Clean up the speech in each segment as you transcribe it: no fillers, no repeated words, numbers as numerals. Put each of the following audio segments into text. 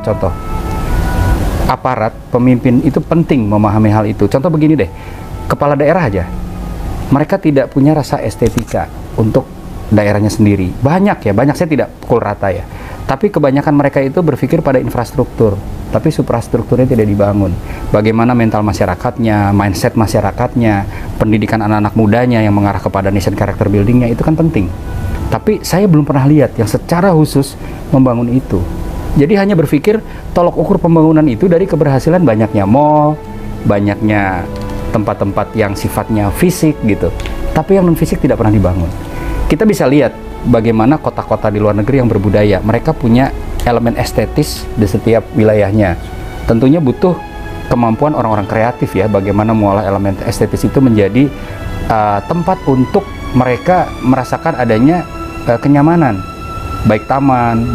contoh. Aparat, pemimpin itu penting memahami hal itu. Contoh begini deh, kepala daerah aja, mereka tidak punya rasa estetika untuk daerahnya sendiri. Banyak saya tidak pukul rata ya. Tapi kebanyakan mereka itu berpikir pada infrastruktur, tapi suprastrukturnya tidak dibangun. Bagaimana mental masyarakatnya, mindset masyarakatnya, pendidikan anak-anak mudanya yang mengarah kepada nation character buildingnya itu kan penting. Tapi saya belum pernah lihat yang secara khusus membangun itu. Jadi hanya berpikir tolok ukur pembangunan itu dari keberhasilan banyaknya mall, banyaknya tempat-tempat yang sifatnya fisik gitu. Tapi yang non fisik tidak pernah dibangun. Kita bisa lihat bagaimana kota-kota di luar negeri yang berbudaya. Mereka punya elemen estetis di setiap wilayahnya. Tentunya butuh kemampuan orang-orang kreatif ya, bagaimana mengolah elemen estetis itu menjadi tempat untuk mereka merasakan adanya kenyamanan, baik taman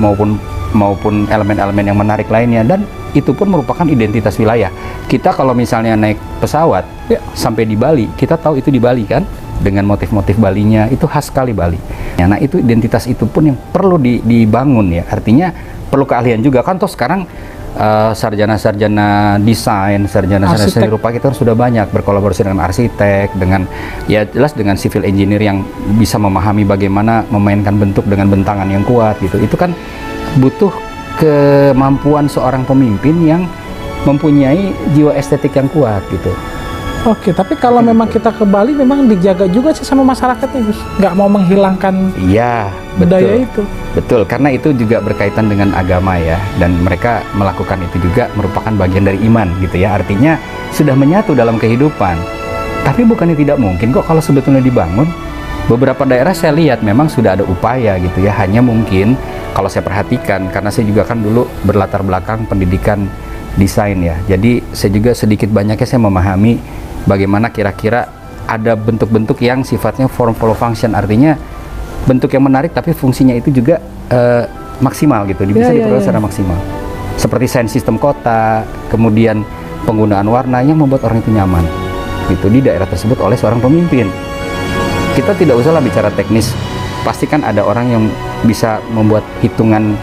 maupun elemen-elemen yang menarik lainnya, dan itu pun merupakan identitas wilayah. Kita kalau misalnya naik pesawat sampai di Bali, kita tahu itu di Bali kan, dengan motif-motif Balinya itu khas sekali Bali. Nah itu identitas itu pun yang perlu dibangun ya. Artinya perlu keahlian juga kan. Toh sekarang sarjana-sarjana desain, sarjana-sarjana seni rupa kita sudah banyak berkolaborasi dengan arsitek, dengan ya jelas dengan civil engineer yang bisa memahami bagaimana memainkan bentuk dengan bentangan yang kuat gitu. Itu kan butuh kemampuan seorang pemimpin yang mempunyai jiwa estetik yang kuat gitu. Oke, tapi kalau memang kita ke Bali memang dijaga juga sih sama masyarakatnya, Gus. Nggak mau menghilangkan budaya itu. Betul, karena itu juga berkaitan dengan agama ya, dan mereka melakukan itu juga merupakan bagian dari iman gitu ya. Artinya sudah menyatu dalam kehidupan. Tapi bukannya tidak mungkin kok kalau sebetulnya dibangun. Beberapa daerah saya lihat memang sudah ada upaya gitu ya. Hanya mungkin kalau saya perhatikan, karena saya juga kan dulu berlatar belakang pendidikan desain ya. Jadi saya juga sedikit banyaknya saya memahami bagaimana kira-kira ada bentuk-bentuk yang sifatnya form follow function, artinya bentuk yang menarik tapi fungsinya itu juga maksimal gitu, bisa diperoleh secara maksimal. Seperti desain sistem kota, kemudian penggunaan warna yang membuat orang itu nyaman gitu di daerah tersebut oleh seorang pemimpin. Kita tidak usahlah bicara teknis, pasti kan ada orang yang bisa membuat hitungan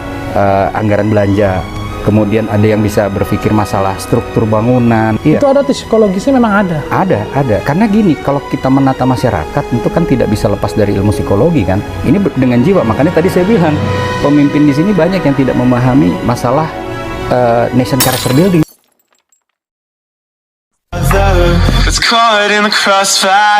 anggaran belanja. Kemudian ada yang bisa berpikir masalah struktur bangunan. Itu ada psikologisnya, memang ada. Ada. Karena gini, kalau kita menata masyarakat itu kan tidak bisa lepas dari ilmu psikologi kan. Ini dengan jiwa. Makanya tadi saya bilang pemimpin di sini banyak yang tidak memahami masalah nation character building. It's caught in the crossfire.